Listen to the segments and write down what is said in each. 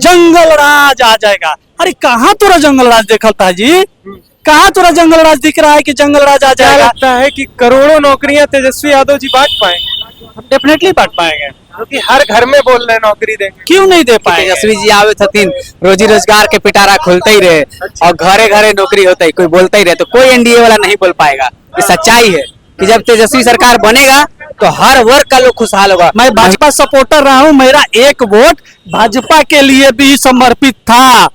जंगल राज आ जाएगा। अरे कहाँ तोरा जंगल राज देखता है जी? कहाँ तोरा जंगल राज दिख रहा है कि जंगल राज आ क्या जाएगा? लगता है कि करोड़ों नौकरियां तेजस्वी यादव जी बांट पाएंगे? डेफिनेटली बांट पाएंगे। क्योंकि हर घर में बोल रहे हैं नौकरी देंगे। क्यों नहीं दे पाएंगे? तेजस्वी जी आवे थतीन रोजी रोजगार के पिटारा खुलते ही रहे और घरे घरे नौकरी होता ही कोई बोलता ही रहे, तो कोई एनडीए वाला नहीं बोल पाएगा। ये सच्चाई है कि जब तेजस्वी सरकार बनेगा तो हर वर्ग का लोग खुशहाल होगा। मैं भाजपा सपोर्टर रहा हूँ, मेरा एक वोट भाजपा के लिए भी समर्पित था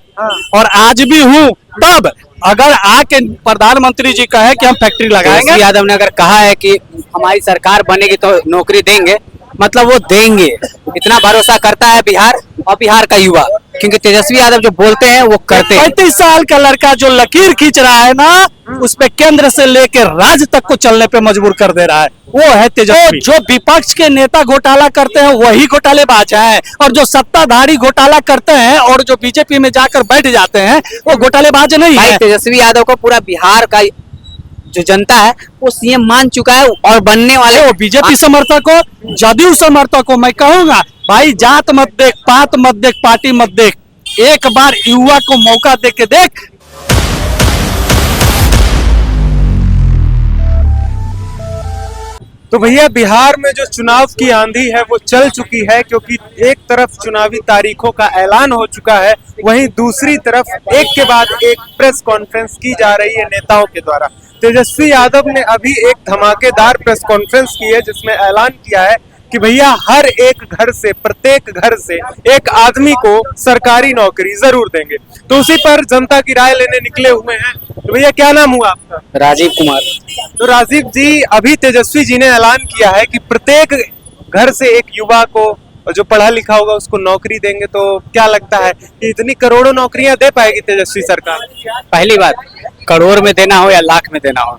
और आज भी हूँ। तब अगर आके प्रधानमंत्री जी कहे कि हम फैक्ट्री लगाएंगे, तेजस्वी यादव ने अगर कहा है कि हमारी सरकार बनेगी तो नौकरी देंगे, मतलब वो देंगे। इतना भरोसा करता है बिहार और बिहार का युवा, क्योंकि तेजस्वी यादव जो बोलते हैं वो करते हैं। 35 साल का लड़का जो लकीर खींच रहा है ना, उस पे केंद्र से लेकर राज्य तक को चलने पे मजबूर कर दे रहा है, वो है तेजस्वी। जो विपक्ष के नेता घोटाला करते हैं वही घोटालेबाज हैं, और जो सत्ताधारी घोटाला करते हैं और जो बीजेपी में जाकर बैठ जाते हैं वो घोटालेबाज नहीं है। तेजस्वी यादव को पूरा बिहार का जो जनता है वो सीएम मान चुका है और बनने वाले। वो बीजेपी समर्थक हो, जदयू समर्थक हो, मैं कहूंगा भाई जात मत देख, पात मत देख, पार्टी मत देख, एक बार युवा को मौका दे के देख। तो भैया बिहार में जो चुनाव की आंधी है वो चल चुकी है, क्योंकि एक तरफ चुनावी तारीखों का ऐलान हो चुका है, वहीं दूसरी तरफ एक के बाद एक प्रेस कॉन्फ्रेंस की जा रही है नेताओं के द्वारा। तेजस्वी यादव ने अभी एक धमाकेदार प्रेस कॉन्फ्रेंस की है जिसमें ऐलान किया है कि भैया हर एक घर से, प्रत्येक घर से एक आदमी को सरकारी नौकरी जरूर देंगे। तो उसी पर जनता की राय लेने निकले हुए हैं। तो भैया क्या नाम हुआ आपका? राजीव कुमार। तो राजीव जी, अभी तेजस्वी जी ने ऐलान किया है कि प्रत्येक घर से एक युवा को जो पढ़ा लिखा होगा उसको नौकरी देंगे, तो क्या लगता है कि इतनी करोड़ों नौकरियां दे पाएगी तेजस्वी सरकार? पहली बात, करोड़ में देना हो या लाख में देना हो,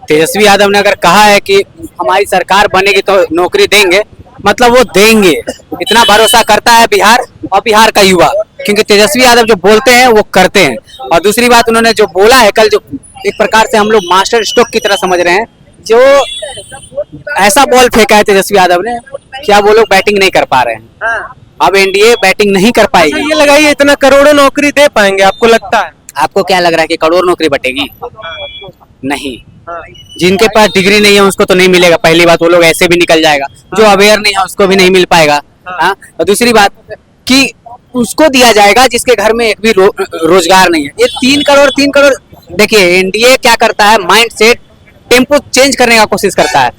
तेजस्वी यादव ने अगर कहा है कि हमारी सरकार बनेगी तो नौकरी देंगे, मतलब वो देंगे। इतना भरोसा करता है बिहार और बिहार का युवा, क्योंकि तेजस्वी यादव जो बोलते हैं वो करते हैं। और दूसरी बात, उन्होंने जो बोला है कल, जो एक प्रकार से हम लोग मास्टर स्ट्रोक की तरह समझ रहे हैं, जो ऐसा बॉल फेंका है तेजस्वी यादव ने, क्या वो लोग बैटिंग नहीं कर पा रहे हैं। अब एनडीए बैटिंग नहीं कर पाएगी। ये लगाइए, इतना करोड़ों नौकरी दे पाएंगे आपको लगता है? आपको क्या लग रहा है कि करोड़ नौकरी बटेगी? नहीं। जिनके पास डिग्री नहीं है उसको तो नहीं मिलेगा, पहली बात, वो लोग ऐसे भी निकल जाएगा। जो अवेयर नहीं है उसको भी नहीं मिल पाएगा। और दूसरी बात कि उसको दिया जाएगा जिसके घर में एक भी रोजगार नहीं है। ये 3 करोड़ देखिए, एनडीए क्या करता है, माइंड सेट टेम्पो चेंज करने का कोशिश करता है,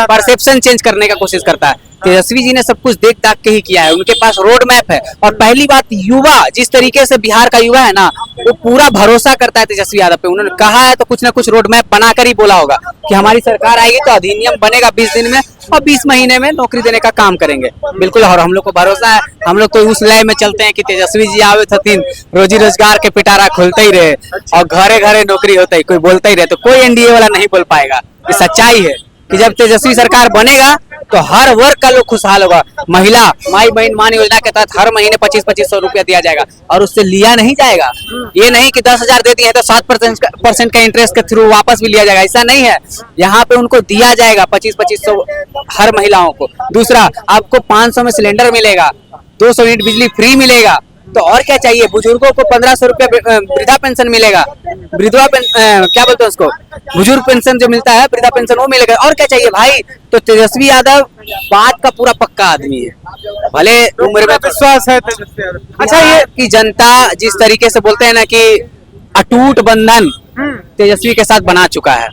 परसेप्शन चेंज करने का कोशिश करता है। तेजस्वी जी ने सब कुछ देख दाख के ही किया है, उनके पास रोड मैप है। और पहली बात, युवा जिस तरीके से बिहार का युवा है ना, वो पूरा भरोसा करता है तेजस्वी यादव पे। उन्होंने कहा है तो कुछ ना कुछ रोड मैप बनाकर ही बोला होगा कि हमारी सरकार आएगी तो अधिनियम बनेगा 20 दिन में और 20 महीने में नौकरी देने का काम करेंगे। बिल्कुल, और हम लोग को भरोसा है। हम लोग तो उस लय में चलते हैं कि तेजस्वी जी आवे थतीन रोजी रोजगार के पिटारा खुलते ही रहे और घरे घरे नौकरी होता ही कोई बोलता ही रहे, तो कोई एनडीए वाला नहीं बोल पाएगा। ये सच्चाई है कि जब तेजस्वी सरकार बनेगा तो हर वर्ग का लोग खुशहाल होगा। महिला माई बहन मान योजना के तहत हर महीने 25-2500 रुपया दिया जाएगा, और उससे लिया नहीं जाएगा। ये नहीं कि 10,000 दे दिए तो 7% का इंटरेस्ट के थ्रू वापस भी लिया जाएगा, ऐसा नहीं है। यहाँ पे उनको दिया जाएगा 25-2500 हर महिलाओं को। दूसरा, आपको 500 में सिलेंडर मिलेगा, 200 यूनिट बिजली फ्री मिलेगा, तो और क्या चाहिए। बुजुर्गों को 1500 रुपया वृद्धा पेंशन मिलेगा, क्या बोलते हैं उसको, बुजुर्ग पेंशन जो मिलता है, वृद्धा पेंशन, वो मिलेगा। और क्या चाहिए भाई। तो तेजस्वी यादव बात का पूरा पक्का आदमी है, भले उम्र में विश्वास है तेजस्वी यादव। अच्छा, ये कि जनता जिस तरीके से बोलते हैं ना कि अटूट बंधन तेजस्वी के साथ बना चुका है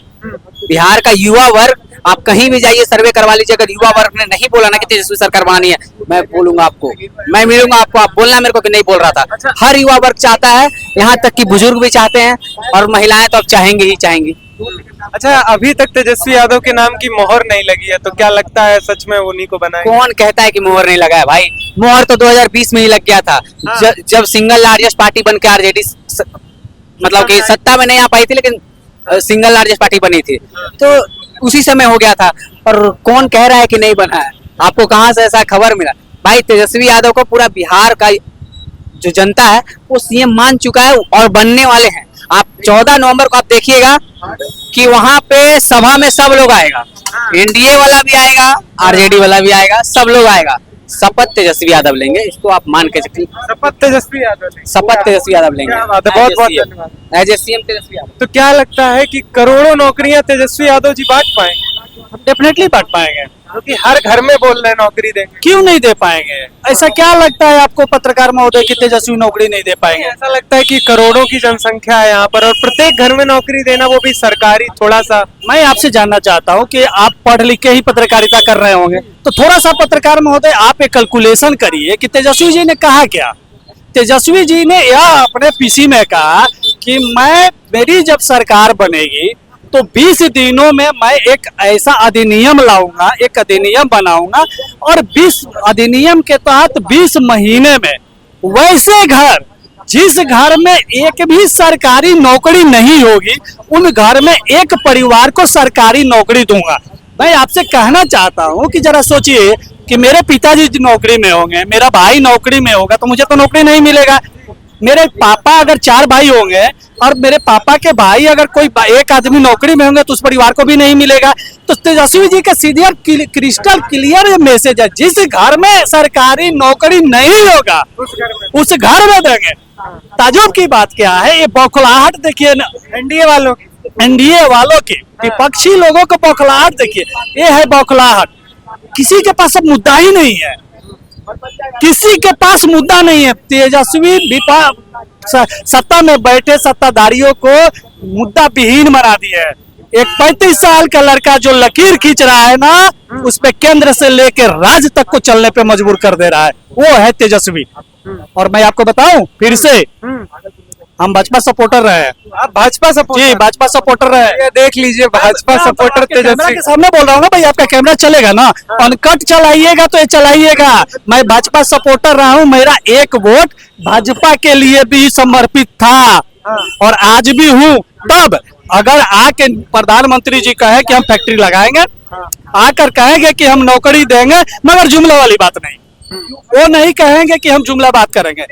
बिहार का युवा वर्ग। आप कहीं भी जाइए, सर्वे करवा लीजिए, अगर युवा वर्ग ने नहीं बोला ना कि तेजस्वी सरकार बनानी है, मैं बोलूंगा आपको, मैं मिलूंगा आपको, आप बोलना मेरे को कि नहीं बोल रहा था। हर युवा वर्ग चाहता है, यहाँ तक कि बुजुर्ग भी चाहते हैं, और महिलाएं तो अब चाहेंगी ही चाहेंगी। अच्छा, अभी तक तेजस्वी यादव के नाम की मोहर नहीं लगी है, तो क्या लगता है सच में उन्हीं को बनाएंगे? कौन कहता है कि मोहर नहीं लगा है भाई? मोहर तो 2020 में ही लग गया था, जब सिंगल लार्जेस्ट पार्टी बन के आरजेडी मतलब कि सत्ता में नहीं आ पाई थी, लेकिन सिंगल लार्जेस्ट पार्टी बनी थी, तो उसी समय हो गया था। और कौन कह रहा है कि नहीं बना है? आपको कहां से ऐसा खबर मिला? भाई, तेजस्वी यादव को पूरा बिहार का जो जनता है वो सीएम मान चुका है और बनने वाले हैं। आप 14 नवंबर को आप देखिएगा कि वहां पे सभा में सब लोग आएगा, एनडीए वाला भी आएगा, आरजेडी वाला भी आएगा, सब लोग आएगा। शपथ तेजस्वी यादव लेंगे, इसको आप मान के चलिए। शपथ तेजस्वी यादव लेंगे। शपथ तेजस्वी यादव लेंगे। क्या बात है, बहुत बहुत धन्यवाद। As a CM Tejashwi Yadav. तो क्या लगता है कि करोड़ों नौकरियां तेजस्वी यादव जी बांट पाएंगे? डेफिनेटली बांट पाएंगे। क्योंकि हर घर में बोल रहे हैं नौकरी देंगे। क्यों नहीं दे पाएंगे? ऐसा क्या लगता है आपको पत्रकार महोदय कि तेजस्वी नौकरी नहीं दे पाएंगे? ऐसा लगता है कि करोड़ों की जनसंख्या है यहाँ पर और प्रत्येक घर में नौकरी देना, वो भी सरकारी, थोड़ा सा। मैं आपसे जानना चाहता हूं कि आप पढ़ लिख के ही पत्रकारिता कर रहे होंगे, तो थोड़ा सा पत्रकार महोदय आप एक कैलकुलेशन करिए कि तेजस्वी जी ने कहा क्या। तेजस्वी जी ने यह अपने पीसी में कहा कि मेरी जब सरकार बनेगी तो 20 दिनों में मैं एक ऐसा अधिनियम लाऊंगा, एक अधिनियम बनाऊंगा और 20 अधिनियम के तहत 20 महीने में वैसे घर जिस घर में एक भी सरकारी नौकरी नहीं होगी, उन घर में एक परिवार को सरकारी नौकरी दूंगा। मैं आपसे कहना चाहता हूं कि जरा सोचिए कि मेरे पिताजी नौकरी में होंगे, मेरा भाई नौकरी में होगा, तो मुझे तो नौकरी नहीं मिलेगा। मेरे पापा अगर 4 भाई होंगे और मेरे पापा के भाई अगर कोई एक आदमी नौकरी में होंगे तो उस परिवार को भी नहीं मिलेगा। तो तेजस्वी जी का सीधे क्रिस्टल क्लियर मैसेज है, जिस घर में सरकारी नौकरी नहीं होगा उस घर में देंगे। ताजुब की बात क्या है, ये बौखलाहट देखिए ना एनडीए वालों की। एनडीए वालों की, विपक्षी लोगों को बौखलाहट देखिए, ये है बौखलाहट। किसी के पास अब मुद्दा ही नहीं है, किसी के पास मुद्दा नहीं है। तेजस्वी सत्ता में बैठे सत्ताधारियों को मुद्दा विहीन बना दिया है। एक 35 साल का लड़का जो लकीर खींच रहा है ना, उस पे केंद्र से लेकर राज्य तक को चलने पे मजबूर कर दे रहा है, वो है तेजस्वी। और मैं आपको बताऊं फिर से, हम भाजपा सपोर्टर रहे हैं। आप भाजपा सपोर्टर? जी, भाजपा सपोर्टर रहे। ये देख लीजिए, भाजपा सपोर्टर कैमरा तेजस्वी के सामने बोल रहा हूँ ना भाई, आपका कैमरा चलेगा ना, अनकट चलाइएगा तो ये चलाइएगा। मैं भाजपा सपोर्टर रहा हूँ, मेरा एक वोट भाजपा के लिए भी समर्पित था और आज भी हूँ। तब अगर आके प्रधानमंत्री जी कहे कि हम फैक्ट्री लगाएंगे, आकर कहेंगे कि हम नौकरी देंगे, मगर जुमला वाली बात नहीं, वो नहीं कहेंगे कि हम जुमला बात करेंगे।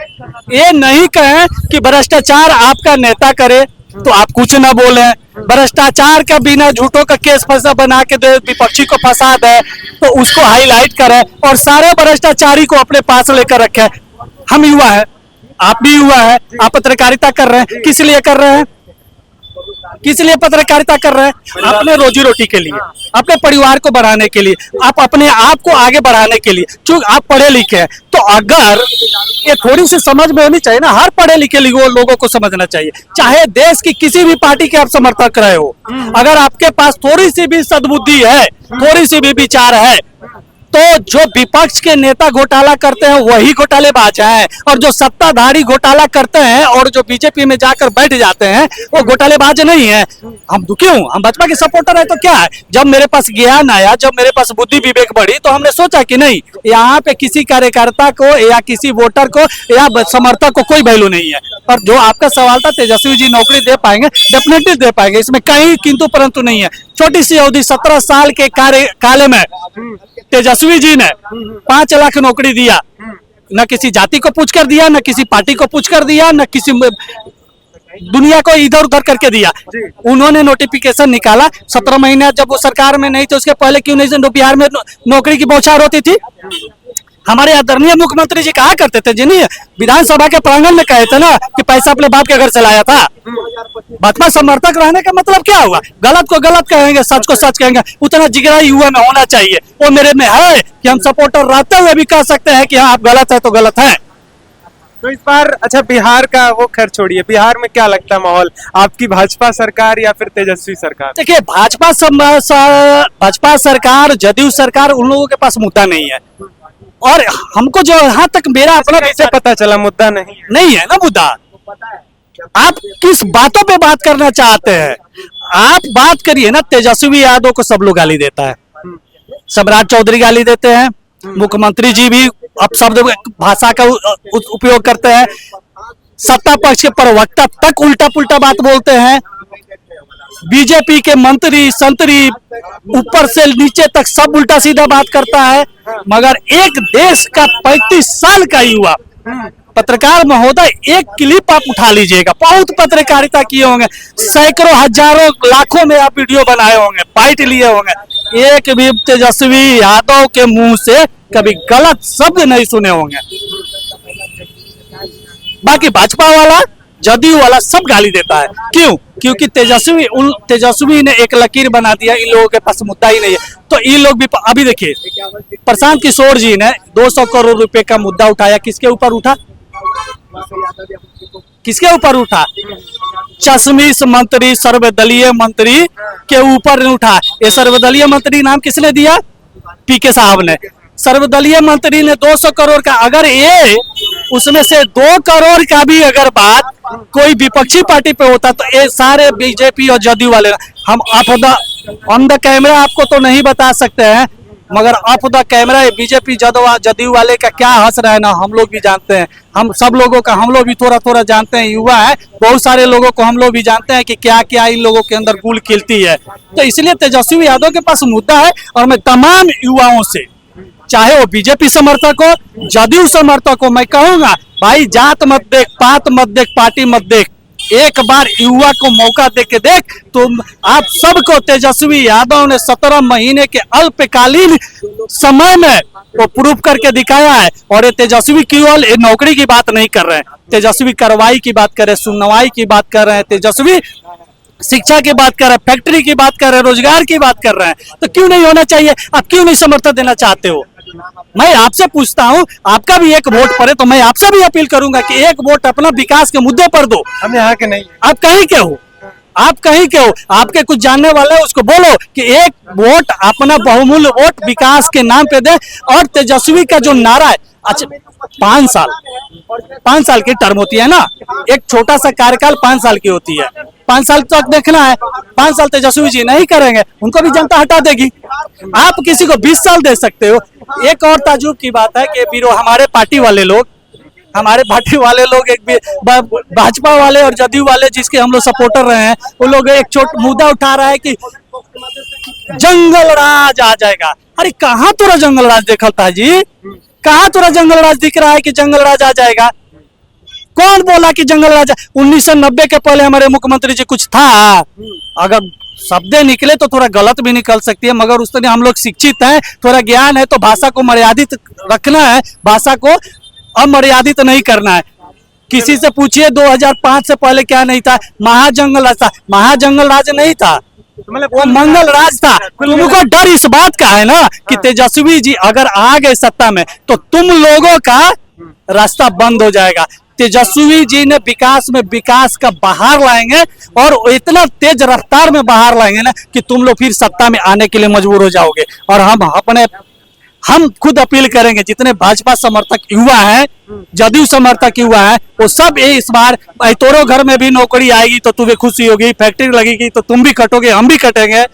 ये नहीं कहें कि भ्रष्टाचार आपका नेता करे तो आप कुछ ना बोले, भ्रष्टाचार का बिना झूठों का केस फंसा बना के दे, विपक्षी को फंसा दे तो उसको हाईलाइट करे और सारे भ्रष्टाचारी को अपने पास लेकर रखे। हम युवा है, आप भी युवा है, आप पत्रकारिता कर रहे हैं, किस लिए कर रहे हैं? किस लिए पत्रकारिता कर रहे हैं? अपने रोजी रोटी के लिए, अपने परिवार को बढ़ाने के लिए, आप अपने आप को आगे बढ़ाने के लिए। चूंकि आप पढ़े लिखे हैं तो अगर ये थोड़ी सी समझ में होनी चाहिए ना, हर पढ़े लिखे लोगों को समझना चाहिए, चाहे देश की किसी भी पार्टी के आप समर्थक रहे हो, अगर आपके पास थोड़ी सी भी सद्बुद्धि है, थोड़ी सी भी विचार है, तो जो विपक्ष के नेता घोटाला करते हैं वही घोटालेबाज हैं, और जो सत्ताधारी घोटाला करते हैं और जो बीजेपी में जाकर बैठ जाते हैं वो घोटालेबाज नहीं है। हम दुखी हूं, हम भाजपा के सपोर्टर है तो क्या है, जब मेरे पास ज्ञान आया, जब मेरे पास बुद्धि विवेक बढ़ी तो हमने सोचा कि नहीं, यहाँ पे किसी कार्यकर्ता को या किसी वोटर को या समर्थक को कोई वैल्यू नहीं है। और जो आपका सवाल था, तेजस्वी जी नौकरी दे पाएंगे, डेफिनेटली दे पाएंगे, इसमें कहीं किंतु परंतु नहीं है। छोटी सी अवधि 17 साल के काले में तेजस्वी जी ने 5 लाख नौकरी दिया, न किसी जाति को पूछ कर दिया, न किसी पार्टी को पूछ कर दिया, न किसी दुनिया को इधर उधर करके दिया। उन्होंने नोटिफिकेशन निकाला, 17 महीने जब वो सरकार में नहीं थे उसके पहले क्यों नहीं बिहार में नौकरी की बौछार होती थी। हमारे आदरणीय मुख्यमंत्री जी कहा करते थे, जिन्हें विधानसभा के प्रांगण में कहे थे ना कि पैसा अपने बाप के घर से लाया था। भाजपा समर्थक रहने का मतलब क्या हुआ? गलत को गलत कहेंगे, सच को सच कहेंगे। उतना जिगरा युवा में होना चाहिए, वो मेरे में है कि हम सपोर्टर रहते हुए भी कह सकते हैं कि हाँ आप गलत है तो गलत है। तो इस बार अच्छा, बिहार का वो खैर छोड़िए, बिहार में क्या लगता है माहौल, आपकी भाजपा सरकार या फिर तेजस्वी सरकार? देखिए, भाजपा सरकार, जदयू सरकार, उन लोगों के पास मुद्दा नहीं है। और हमको जो यहाँ तक मेरा अपना कैसे पता चला मुद्दा नहीं है ना मुद्दा? आप किस बातों पे बात करना चाहते हैं? आप बात करिए ना, तेजस्वी यादव को सब लोग गाली देता है, सम्राट चौधरी गाली देते हैं, मुख्यमंत्री जी भी अपशब्द भाषा का उपयोग करते हैं, सत्ता पक्ष के प्रवक्ता तक उल्टा पुल्टा बात बोलते हैं, बीजेपी के मंत्री संतरी ऊपर से नीचे तक सब उल्टा सीधा बात करता है। मगर एक देश का 35 साल का युवा पत्रकार महोदय, एक क्लिप आप उठा लीजिएगा, बहुत पत्रकारिता किए होंगे, सैकड़ों हजारों लाखों में आप वीडियो बनाए होंगे, बाइट लिए होंगे, एक भी तेजस्वी यादव के मुंह से कभी गलत शब्द नहीं सुने होंगे। बाकी भाजपा वाला, जदयू वाला सब गाली देता है। क्यों? क्योंकि तेजस्वी ने एक लकीर बना दिया, इन लोगों के पास मुद्दा ही नहीं है। तो इन लोग भी अभी देखिए, प्रशांत किशोर जी ने 200 करोड़ रुपए का मुद्दा उठाया, किसके ऊपर उठा? किसके ऊपर उठा? चश्मिश मंत्री, सर्वदलीय मंत्री के ऊपर उठा। ये सर्वदलीय मंत्री नाम किसने दिया? पीके साहब ने। सर्वदलीय मंत्री ने 200 करोड़ का, अगर ये उसमें से 2 करोड़ का भी अगर बात कोई विपक्षी पार्टी पे होता तो ये सारे बीजेपी और जदयू वाले, हम ऑन द कैमरा आपको तो नहीं बता सकते हैं, मगर of the camera BJP JDU वाले का क्या हंस रहे हैं ना, हम लोग भी जानते हैं। हम सब लोगों का, हम लोग भी थोड़ा थोड़ा जानते हैं, युवा है, बहुत सारे लोगों को हम लोग भी जानते हैं कि क्या क्या इन लोगों के अंदर गुल खिलती है। तो इसलिए तेजस्वी यादव के पास मुद्दा है। और मैं तमाम युवाओं से, चाहे वो बीजेपी समर्थक हो, जदयू समर्थक हो, मैं कहूंगा भाई जात मत देख, पात मत देख, पार्टी मत देख, एक बार युवा को मौका दे के देख। तो आप सबको तेजस्वी यादव ने 17 महीने के अल्पकालीन समय में वो प्रूफ करके दिखाया है। और ये तेजस्वी केवल नौकरी की बात नहीं कर रहे हैं, तेजस्वी कार्रवाई की बात कर रहे हैं, सुनवाई की बात कर रहे हैं, तेजस्वी शिक्षा की बात कर रहे हैं, फैक्ट्री की बात कर रहे हैं, रोजगार की बात कर रहे हैं। तो क्यों नहीं होना चाहिए? आप क्यों नहीं समर्थन देना चाहते हो? मैं आपसे पूछता हूं, आपका भी एक वोट पड़े तो मैं आपसे भी अपील करूंगा कि एक वोट अपना विकास के मुद्दे पर दो। हम यहाँ के नहीं। आप कहीं के हो? आप कहीं के हो? आपके कुछ जानने वाले हैं, उसको बोलो कि एक वोट, अपना बहुमूल्य वोट विकास के नाम पे दे। और तेजस्वी का जो नारा है, अच्छा 5 साल की टर्म होती है ना, एक छोटा सा कार्यकाल 5 साल की होती है, 5 साल तक देखना है। 5 साल तेजस्वी जी नहीं करेंगे, उनको भी जनता हटा देगी। आप किसी को 20 साल दे सकते हो। एक और ताजुब की बात है कि हमारे पार्टी वाले लोग, एक भाजपा वाले और जदयू वाले जिसके हम लोग सपोर्टर रहे हैं, वो लोग एक छोटा मुद्दा उठा रहा है कि जंगल राज आ जाएगा। अरे कहाँ तोरा जंगल राज देखता है जी? कहाँ तोरा जंगल राज दिख रहा है कि जंगल राज आ जाएगा? कौन बोला कि जंगल राज? 1990 के पहले हमारे मुख्यमंत्री जी कुछ था? अगर शब्द निकले तो थोड़ा गलत भी निकल सकती है, मगर उस तरह हम लोग शिक्षित हैं, थोड़ा ज्ञान है, तो भाषा को मर्यादित रखना है, भाषा को अमर्यादित नहीं करना है। किसी से पूछिए 2005 से पहले क्या नहीं था? महाजंगल राज था। महाजंगल राज नहीं था, मतलब वो मंगल राज था। तुमको डर इस बात का है ना कि तेजस्वी जी अगर आ गए सत्ता में तो तुम लोगों का रास्ता बंद हो जाएगा। तेजस्वी जी ने विकास का बहार लाएंगे, और इतना तेज रफ्तार में बहार लाएंगे ना कि तुम लोग फिर सत्ता में आने के लिए मजबूर हो जाओगे। और हम खुद अपील करेंगे, जितने भाजपा समर्थक युवा हैं, जदयू समर्थक युवा हैं, वो सब इस बार तोरो घर में भी नौकरी आएगी तो तुम्हें खुशी होगी, फैक्ट्री लगेगी तो तुम भी कटोगे, हम भी कटेंगे।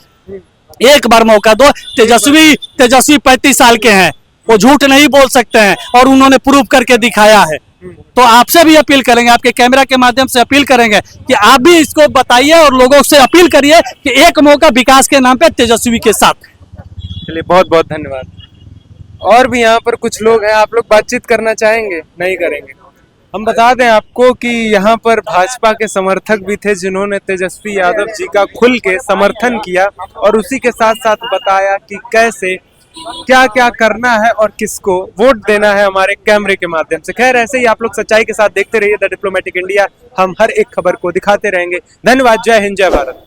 एक बार मौका दो। तेजस्वी 35 साल के हैं, वो झूठ नहीं बोल सकते हैं, और उन्होंने प्रूव करके दिखाया है। तो आपसे भी अपील करेंगे, आपके कैमरा के माध्यम से अपील करेंगे कि आप भी इसको बताइए और लोगों से अपील करिए कि एक मौका विकास के नाम पे तेजस्वी के साथ। चलिए, बहुत बहुत धन्यवाद। और भी यहाँ पर कुछ लोग हैं, आप लोग बातचीत करना चाहेंगे? नहीं करेंगे। हम बता दें आपको कि यहाँ पर भाजपा के समर्थक भी थे जिन्होंने तेजस्वी यादव जी का खुल के समर्थन किया, और उसी के साथ साथ बताया कि कैसे क्या क्या करना है और किसको वोट देना है हमारे कैमरे के माध्यम से। खैर, ऐसे ही आप लोग सच्चाई के साथ देखते रहिए द डिप्लोमेटिक इंडिया। हम हर एक खबर को दिखाते रहेंगे। धन्यवाद। जय हिंद, जय भारत।